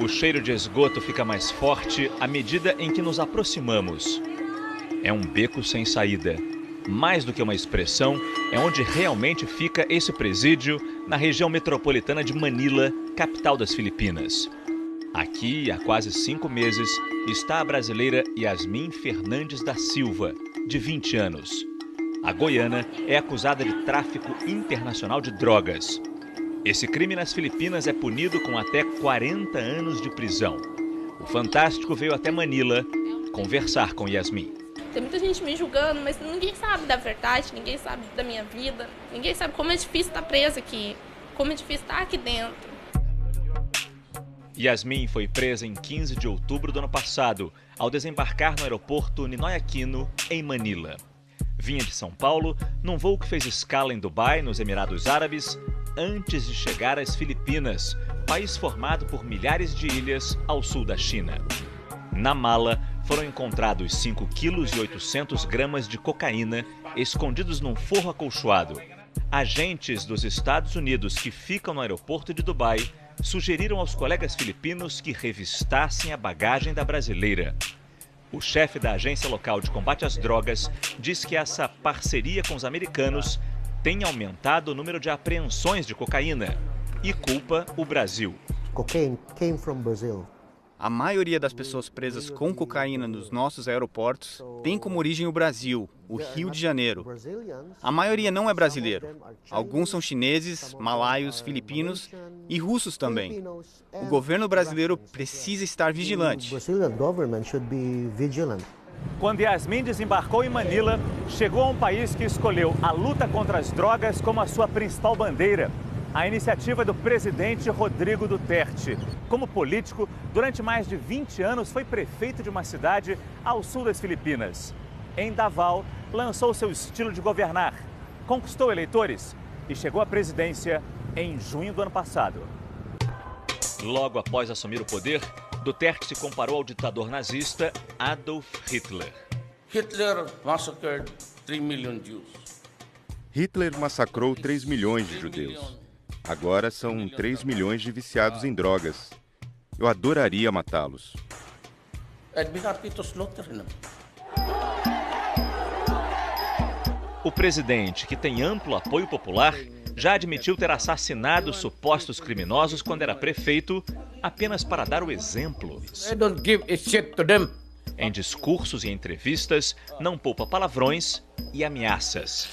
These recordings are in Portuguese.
O cheiro de esgoto fica mais forte à medida em que nos aproximamos. É um beco sem saída. Mais do que uma expressão, é onde realmente fica esse presídio na região metropolitana de Manila, capital das Filipinas. Aqui, há quase 5 meses, está a brasileira Yasmin Fernandes da Silva, de 20 anos. A goiana é acusada de tráfico internacional de drogas. Esse crime nas Filipinas é punido com até 40 anos de prisão. O Fantástico veio até Manila conversar com Yasmin. Tem muita gente me julgando, mas ninguém sabe da verdade, ninguém sabe da minha vida, ninguém sabe como é difícil estar presa aqui, como é difícil estar aqui dentro. Yasmin foi presa em 15 de outubro do ano passado, ao desembarcar no aeroporto Ninoy Aquino, em Manila. Vinha de São Paulo, num voo que fez escala em Dubai, nos Emirados Árabes, antes de chegar às Filipinas, país formado por milhares de ilhas ao sul da China. Na mala, foram encontrados 5,8 kg de cocaína escondidos num forro acolchoado. Agentes dos Estados Unidos que ficam no aeroporto de Dubai sugeriram aos colegas filipinos que revistassem a bagagem da brasileira. O chefe da agência local de combate às drogas diz que essa parceria com os americanos tem aumentado o número de apreensões de cocaína e culpa o Brasil. Cocaine came from Brazil. A maioria das pessoas presas com cocaína nos nossos aeroportos tem como origem o Brasil, o Rio de Janeiro. A maioria não é brasileiro. Alguns são chineses, malaios, filipinos e russos também. O governo brasileiro precisa estar vigilante. Quando Yasmin desembarcou em Manila, chegou a um país que escolheu a luta contra as drogas como a sua principal bandeira. A iniciativa do presidente Rodrigo Duterte. Como político, durante mais de 20 anos foi prefeito de uma cidade ao sul das Filipinas. Em Davao, lançou seu estilo de governar, conquistou eleitores e chegou à presidência em junho do ano passado. Logo após assumir o poder, Duterte se comparou ao ditador nazista Adolf Hitler. Hitler massacred 3 million Jews. Hitler massacrou 3 milhões de judeus. Agora são 3 milhões de viciados em drogas. Eu adoraria matá-los. O presidente, que tem amplo apoio popular, já admitiu ter assassinado supostos criminosos quando era prefeito, apenas para dar o exemplo. Em discursos e entrevistas, não poupa palavrões e ameaças.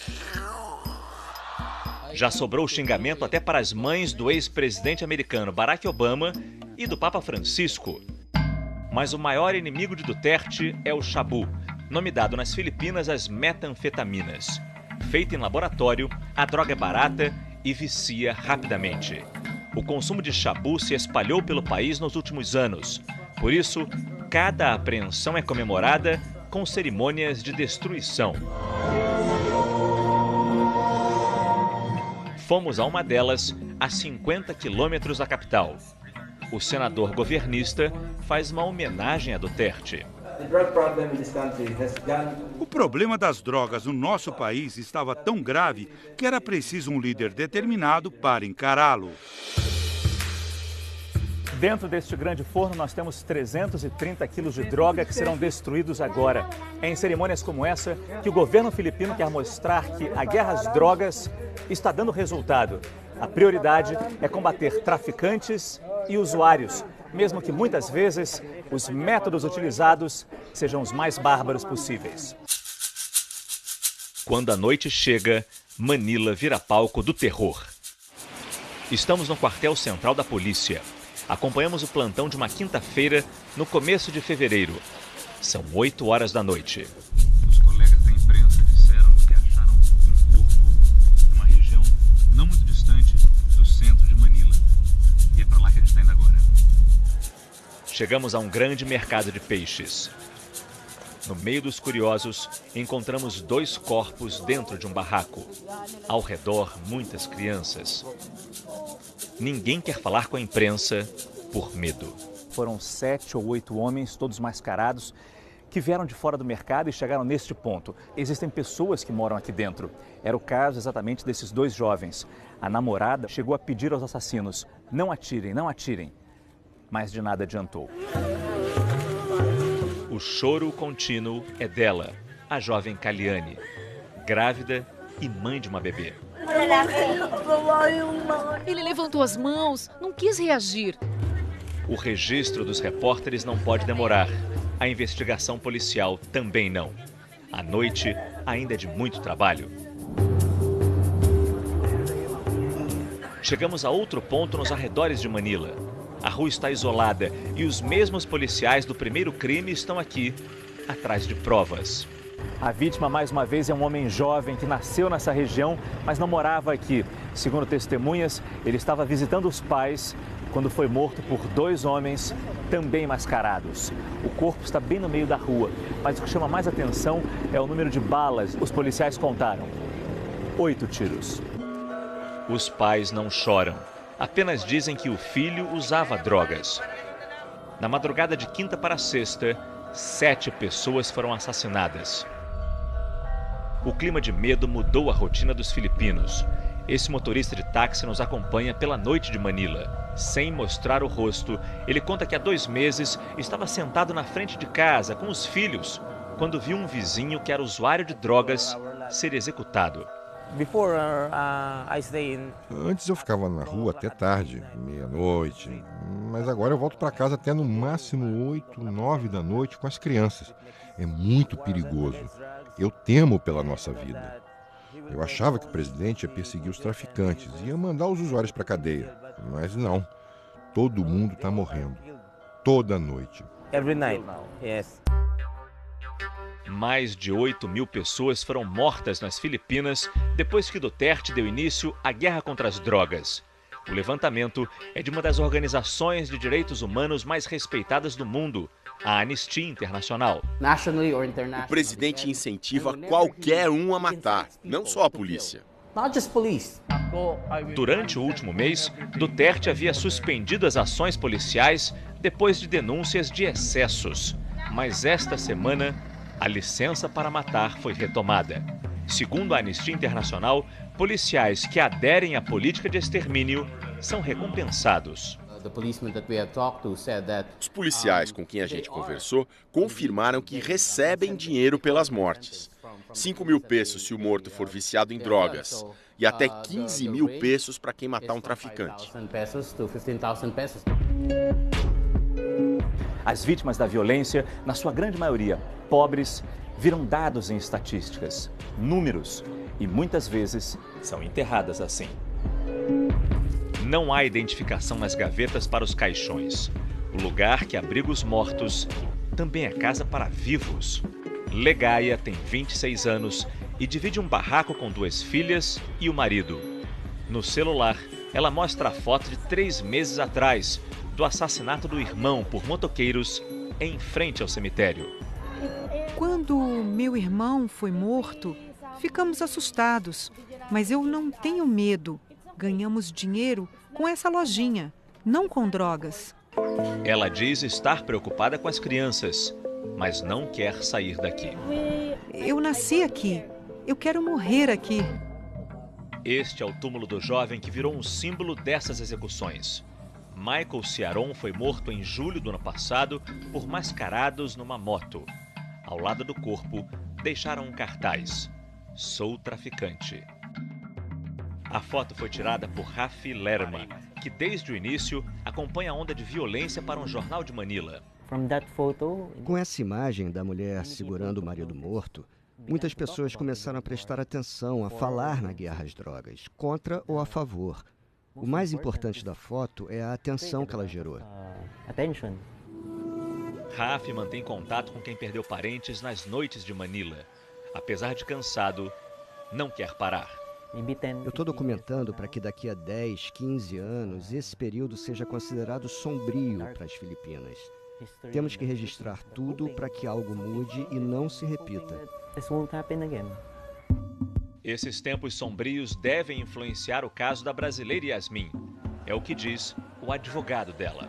Já sobrou xingamento até para as mães do ex-presidente americano Barack Obama e do Papa Francisco. Mas o maior inimigo de Duterte é o chabu, nome dado nas Filipinas às metanfetaminas. Feita em laboratório, a droga é barata e vicia rapidamente. O consumo de chabu se espalhou pelo país nos últimos anos. Por isso, cada apreensão é comemorada com cerimônias de destruição. Fomos a uma delas, a 50 quilômetros da capital. O senador governista faz uma homenagem a Duterte. O problema das drogas no nosso país estava tão grave que era preciso um líder determinado para encará-lo. Dentro deste grande forno, nós temos 330 quilos de droga que serão destruídos agora. É em cerimônias como essa que o governo filipino quer mostrar que a guerra às drogas está dando resultado. A prioridade é combater traficantes e usuários, mesmo que muitas vezes os métodos utilizados sejam os mais bárbaros possíveis. Quando a noite chega, Manila vira palco do terror. Estamos no quartel central da polícia. Acompanhamos o plantão de uma quinta-feira, no começo de fevereiro. São 8 horas da noite. Os colegas da imprensa disseram que acharam um corpo numa região não muito distante do centro de Manila. E é para lá que a gente está indo agora. Chegamos a um grande mercado de peixes. No meio dos curiosos, encontramos 2 corpos dentro de um barraco. Ao redor, muitas crianças. Ninguém quer falar com a imprensa por medo. Foram 7 ou 8 homens, todos mascarados, que vieram de fora do mercado e chegaram neste ponto. Existem pessoas que moram aqui dentro. Era o caso exatamente desses 2 jovens. A namorada chegou a pedir aos assassinos: não atirem, não atirem. mas de nada adiantou. O choro contínuo é dela, a jovem Kaliane, grávida e mãe de uma bebê. Ele levantou as mãos, não quis reagir. O registro dos repórteres não pode demorar. A investigação policial também não. A noite ainda é de muito trabalho. Chegamos a outro ponto nos arredores de Manila. A rua está isolada e os mesmos policiais do primeiro crime estão aqui, atrás de provas. A vítima, mais uma vez, é um homem jovem que nasceu nessa região, mas não morava aqui. Segundo testemunhas, ele estava visitando os pais quando foi morto por 2 homens também mascarados. O corpo está bem no meio da rua, mas o que chama mais atenção é o número de balas. Os policiais contaram 8 tiros. Os pais não choram, apenas dizem que o filho usava drogas. Na madrugada de quinta para sexta, 7 pessoas foram assassinadas. O clima de medo mudou a rotina dos filipinos. Esse motorista de táxi nos acompanha pela noite de Manila. Sem mostrar o rosto, ele conta que há 2 meses estava sentado na frente de casa com os filhos, quando viu um vizinho que era usuário de drogas ser executado. Antes eu ficava na rua até tarde, meia-noite, mas agora eu volto para casa até no máximo 8, 9 da noite com as crianças. É muito perigoso. Eu temo pela nossa vida. Eu achava que o presidente ia perseguir os traficantes, ia mandar os usuários para a cadeia, mas não. Todo mundo está morrendo, toda noite. Every night, yes. Mais de 8.000 pessoas foram mortas nas Filipinas depois que Duterte deu início à guerra contra as drogas. O levantamento é de uma das organizações de direitos humanos mais respeitadas do mundo, a Anistia Internacional. O presidente incentiva qualquer um a matar, não só a polícia. Durante o último mês, Duterte havia suspendido as ações policiais depois de denúncias de excessos. Mas esta semana, a licença para matar foi retomada. Segundo a Anistia Internacional, policiais que aderem à política de extermínio são recompensados. Os policiais com quem a gente conversou confirmaram que recebem dinheiro pelas mortes. 5.000 pesos se o morto for viciado em drogas e até 15.000 pesos para quem matar um traficante. As vítimas da violência, na sua grande maioria pobres, viram dados em estatísticas, números, e muitas vezes são enterradas assim. Não há identificação nas gavetas para os caixões. O lugar que abriga os mortos também é casa para vivos. Legaia tem 26 anos e divide um barraco com 2 filhas e o marido. No celular, ela mostra a foto de 3 meses atrás do assassinato do irmão por motoqueiros em frente ao cemitério. Quando meu irmão foi morto, ficamos assustados, mas eu não tenho medo. Ganhamos dinheiro com essa lojinha, não com drogas. Ela diz estar preocupada com as crianças, mas não quer sair daqui. Eu nasci aqui. Eu quero morrer aqui. Este é o túmulo do jovem que virou um símbolo dessas execuções. Michael Ciaron foi morto em julho do ano passado por mascarados numa moto. Ao lado do corpo, deixaram um cartaz: "Sou traficante". A foto foi tirada por Rafi Lerma, que desde o início acompanha a onda de violência para um jornal de Manila. Com essa imagem da mulher segurando o marido morto, muitas pessoas começaram a prestar atenção, a falar na guerra às drogas, contra ou a favor. O mais importante da foto é a atenção que ela gerou. Rafi mantém contato com quem perdeu parentes nas noites de Manila. Apesar de cansado, não quer parar. Eu estou documentando para que daqui a 10, 15 anos esse período seja considerado sombrio para as Filipinas. Temos que registrar tudo para que algo mude e não se repita. Esses tempos sombrios devem influenciar o caso da brasileira Yasmin. É o que diz o advogado dela.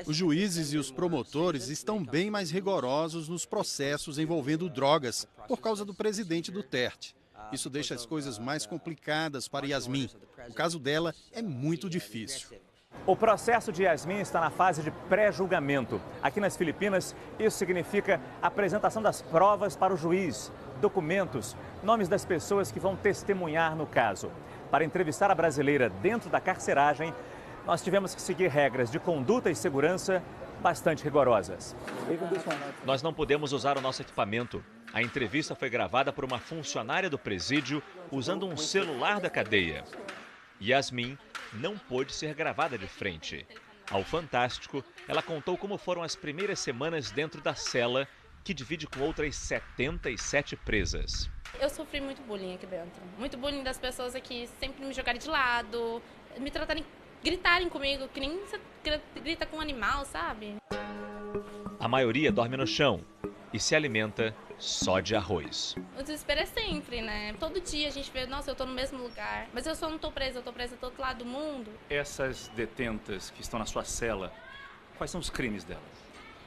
Os juízes e os promotores estão bem mais rigorosos nos processos envolvendo drogas por causa do presidente Duterte. Isso deixa as coisas mais complicadas para Yasmin. O caso dela é muito difícil. O processo de Yasmin está na fase de pré-julgamento. Aqui nas Filipinas, isso significa apresentação das provas para o juiz, documentos, nomes das pessoas que vão testemunhar no caso. Para entrevistar a brasileira dentro da carceragem, nós tivemos que seguir regras de conduta e segurança bastante rigorosas. Nós não podemos usar o nosso equipamento. A entrevista foi gravada por uma funcionária do presídio usando um celular da cadeia. Yasmin não pôde ser gravada de frente. Ao Fantástico, ela contou como foram as primeiras semanas dentro da cela, que divide com outras 77 presas. Eu sofri muito bullying aqui dentro. Muito bullying das pessoas aqui, sempre me jogarem de lado, me tratarem, gritarem comigo, que nem você grita com um animal, sabe? A maioria dorme no chão e se alimenta só de arroz. O desespero é sempre, né? Todo dia a gente vê, nossa, eu tô no mesmo lugar, mas eu só não tô presa, eu tô presa do outro lado do mundo. Essas detentas que estão na sua cela, quais são os crimes delas?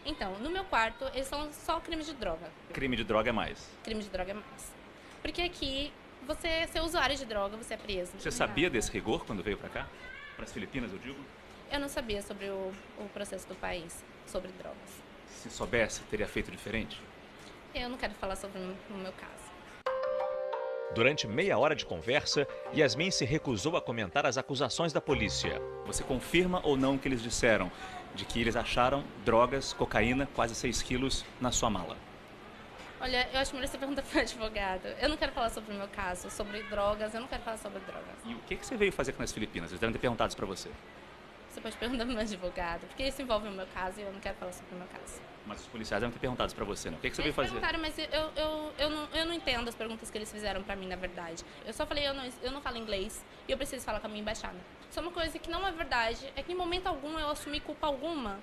Então, no meu quarto, eles são só crimes de droga. Crime de droga é mais? Crime de droga é mais. Porque aqui, você é usuário de droga, você é preso. Você sabia desse rigor quando veio pra cá? Para as Filipinas, eu digo? Eu não sabia sobre o processo do país, sobre drogas. Se soubesse, teria feito diferente? Eu não quero falar sobre o meu caso. Durante meia hora de conversa, Yasmin se recusou a comentar as acusações da polícia. Você confirma ou não o que eles disseram? De que eles acharam drogas, cocaína, quase 6 quilos, na sua mala? Olha, eu acho melhor você perguntar para o advogado. Eu não quero falar sobre o meu caso, sobre drogas, eu não quero falar sobre drogas. E o que você veio fazer aqui nas Filipinas? Eles devem ter perguntado isso para você. Você pode perguntar para o meu advogado, porque isso envolve o meu caso e eu não quero falar sobre o meu caso. Mas os policiais devem ter perguntado isso para você, não? O que você veio fazer? Perguntaram, mas eu não entendo as perguntas que eles fizeram para mim, na verdade. Eu só falei, eu não falo inglês e eu preciso falar com a minha embaixada. Só uma coisa que não é verdade, é que em momento algum eu assumi culpa alguma.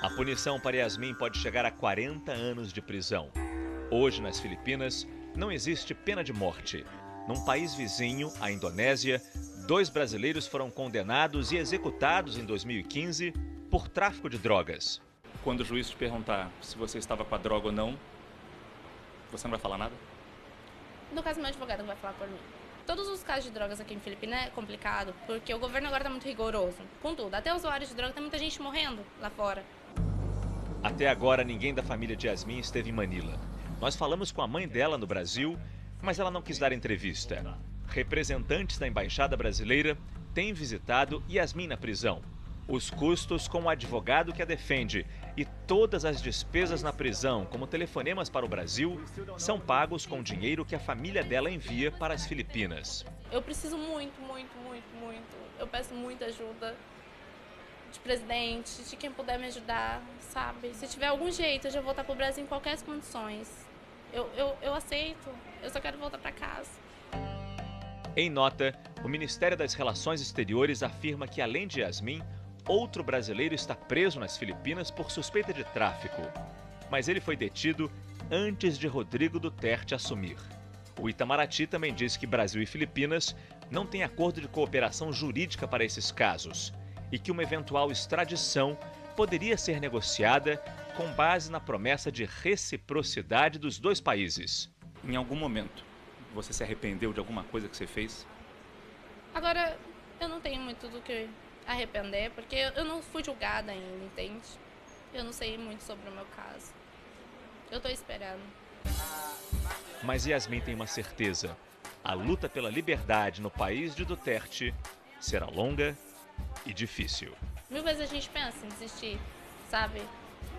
A punição para Yasmin pode chegar a 40 anos de prisão. Hoje, nas Filipinas, não existe pena de morte. Num país vizinho, a Indonésia, 2 brasileiros foram condenados e executados em 2015 por tráfico de drogas. Quando o juiz te perguntar se você estava com a droga ou não, você não vai falar nada? No caso, meu advogado vai falar por mim. Todos os casos de drogas aqui em Filipinas é complicado, porque o governo agora está muito rigoroso. Contudo, até usuários de droga, tem muita gente morrendo lá fora. Até agora, ninguém da família de Yasmin esteve em Manila. Nós falamos com a mãe dela no Brasil, mas ela não quis dar entrevista. Representantes da Embaixada Brasileira têm visitado Yasmin na prisão. Os custos com o advogado que a defende e todas as despesas na prisão, como telefonemas para o Brasil, são pagos com dinheiro que a família dela envia para as Filipinas. Eu preciso muito. Eu peço muita ajuda de presidente, de quem puder me ajudar, sabe? Se tiver algum jeito, eu já vou voltar para o Brasil em qualquer condições. Eu aceito, eu só quero voltar para casa. Em nota, o Ministério das Relações Exteriores afirma que, além de Yasmin, outro brasileiro está preso nas Filipinas por suspeita de tráfico. Mas ele foi detido antes de Rodrigo Duterte assumir. O Itamaraty também diz que Brasil e Filipinas não têm acordo de cooperação jurídica para esses casos e que uma eventual extradição poderia ser negociada com base na promessa de reciprocidade dos 2 países. Em algum momento, você se arrependeu de alguma coisa que você fez? Agora, eu não tenho muito do que arrepender, porque eu não fui julgada ainda, entende? Eu não sei muito sobre o meu caso. Eu tô esperando. Mas Yasmin tem uma certeza. A luta pela liberdade no país de Duterte será longa e difícil. 1000 vezes a gente pensa em desistir, sabe?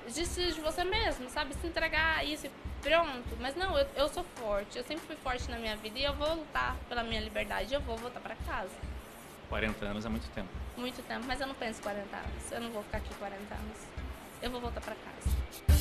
Desistir de você mesmo, sabe? Se entregar a isso e pronto. Mas não, eu sou forte. Eu sempre fui forte na minha vida e eu vou lutar pela minha liberdade. Eu vou voltar pra casa. 40 anos é muito tempo. Muito tempo, mas eu não penso 40 anos. Eu não vou ficar aqui 40 anos. Eu vou voltar pra casa.